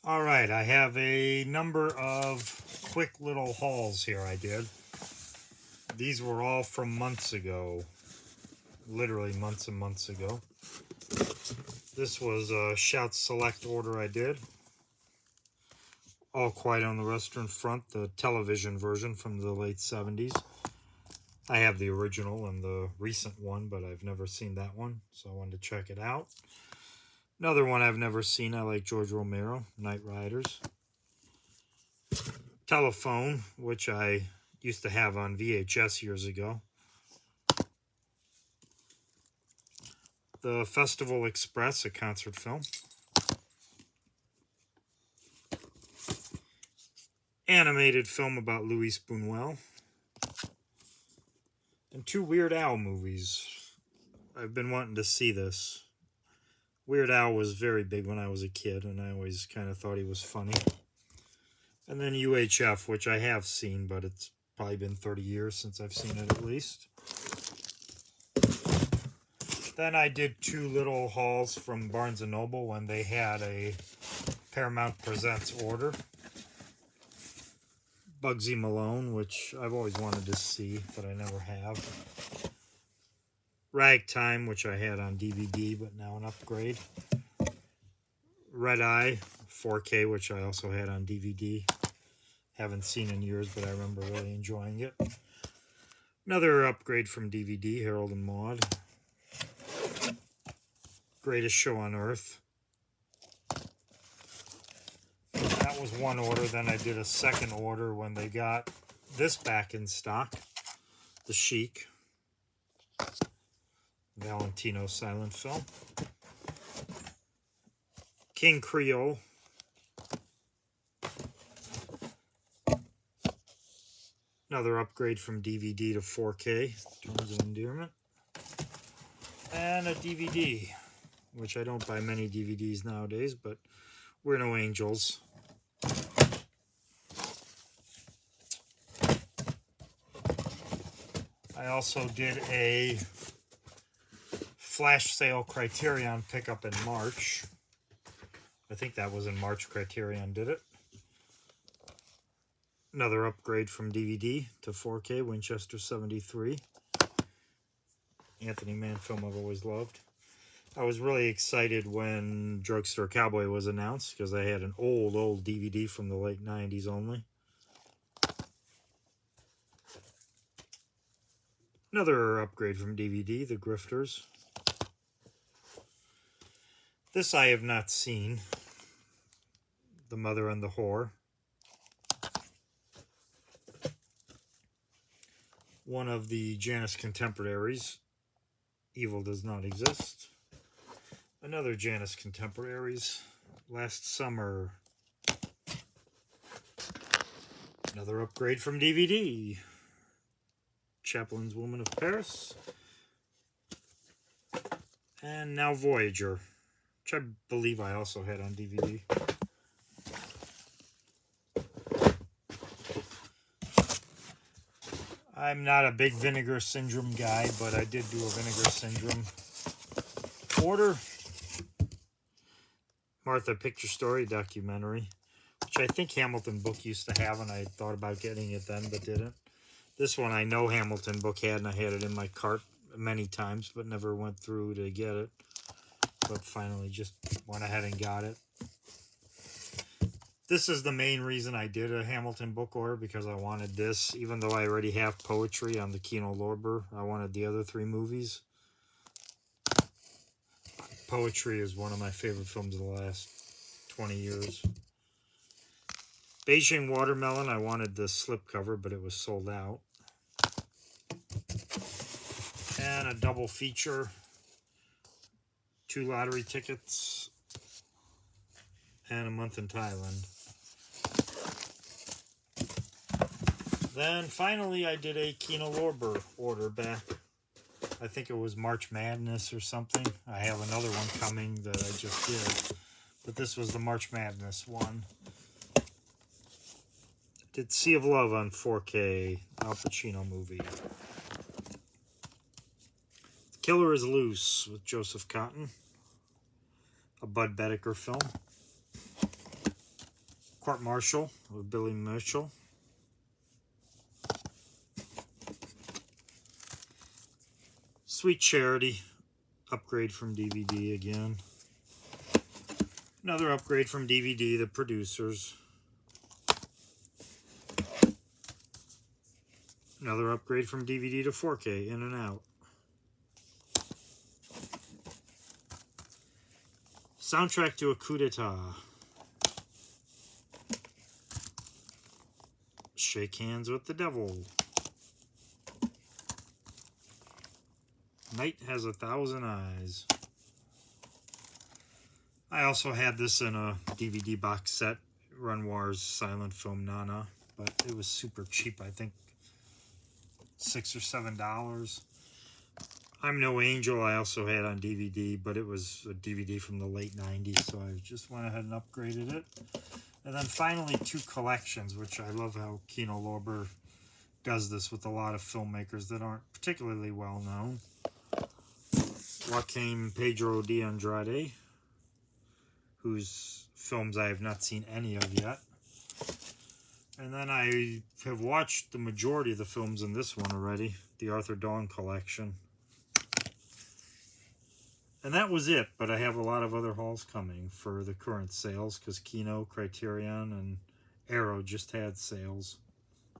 All right, I have a number of quick little hauls here I did. These were all from months ago, literally months and months ago. This was a Shout Select order I did. All Quiet on the Western Front, the television version from the late 70s. I have the original and the recent one, but I've never seen that one, so I wanted to check it out. Another one I've never seen, I like George Romero, Night Riders. Telephone, which I used to have on VHS years ago. The Festival Express, a concert film. Animated film about Louis Buñuel. And 2 Weird Al movies. I've been wanting to see this. Weird Al was very big when I was a kid, and I always kind of thought he was funny. And then UHF, which I have seen, but it's probably been 30 years since I've seen it at least. Then I did 2 little hauls from Barnes & Noble when they had a Paramount Presents order. Bugsy Malone, which I've always wanted to see, but I never have. Ragtime, which I had on DVD, but now an upgrade. Red Eye, 4K, which I also had on DVD. Haven't seen in years, but I remember really enjoying it. Another upgrade from DVD, Harold and Maude. Greatest Show on Earth. That was one order. Then I did a second order when they got this back in stock. The Chic. Valentino silent film. King Creole. Another upgrade from DVD to 4K. Terms of Endearment. And a DVD, which I don't buy many DVDs nowadays, but We're No Angels. I also did a flash sale Criterion pickup in March. I think that was in March Criterion did it. Another upgrade from DVD to 4K, Winchester 73. Anthony Mann film I've always loved. I was really excited when Drugstore Cowboy was announced because I had an old DVD from the late 90s only. Another upgrade from DVD, The Grifters. This I have not seen. The Mother and the Whore. One of the Janus contemporaries, Evil Does Not Exist. Another Janus contemporaries, Last Summer. Another upgrade from DVD, Chaplin's Woman of Paris. And now Voyager, which I believe I also had on DVD. I'm not a big Vinegar Syndrome guy, but I did do a Vinegar Syndrome order. Martha Picture Story documentary, which I think Hamilton Book used to have, and I thought about getting it then, but didn't. This one I know Hamilton Book had, and I had it in my cart many times, but never went through to get it. But finally just went ahead and got it. This is the main reason I did a Hamilton Book order, because I wanted this. Even though I already have Poetry on the Kino Lorber, I wanted the other 3 movies. Poetry is one of my favorite films of the last 20 years. Beijing Watermelon, I wanted the slipcover, but it was sold out. And a double feature. 2 lottery tickets. And a month in Thailand. Then finally I did a Kino Lorber order back. I think it was March Madness or something. I have another one coming that I just did. But this was the March Madness one. Did Sea of Love on 4K, Al Pacino movie. Killer is Loose with Joseph Cotton. A Bud Bedecker film. Court Martial with Billy Mitchell. Sweet Charity, upgrade from DVD again. Another upgrade from DVD, The Producers. Another upgrade from DVD to 4K, In and Out. Soundtrack to a Coup d'etat. Shake Hands with the Devil. Night Has 1,000 Eyes. I also had this in a DVD box set, Renoir's silent film Nana, but it was super cheap, I think $6 or $7. I'm No Angel I also had on DVD, but it was a DVD from the late 90s, so I just went ahead and upgraded it. And then finally, 2 collections, which I love how Kino Lorber does this with a lot of filmmakers that aren't particularly well known. Joaquin Pedro de Andrade, whose films I have not seen any of yet. And then I have watched the majority of the films in this one already, the Arthur Dawn collection. And that was it, but I have a lot of other hauls coming for the current sales, because Kino, Criterion, and Arrow just had sales.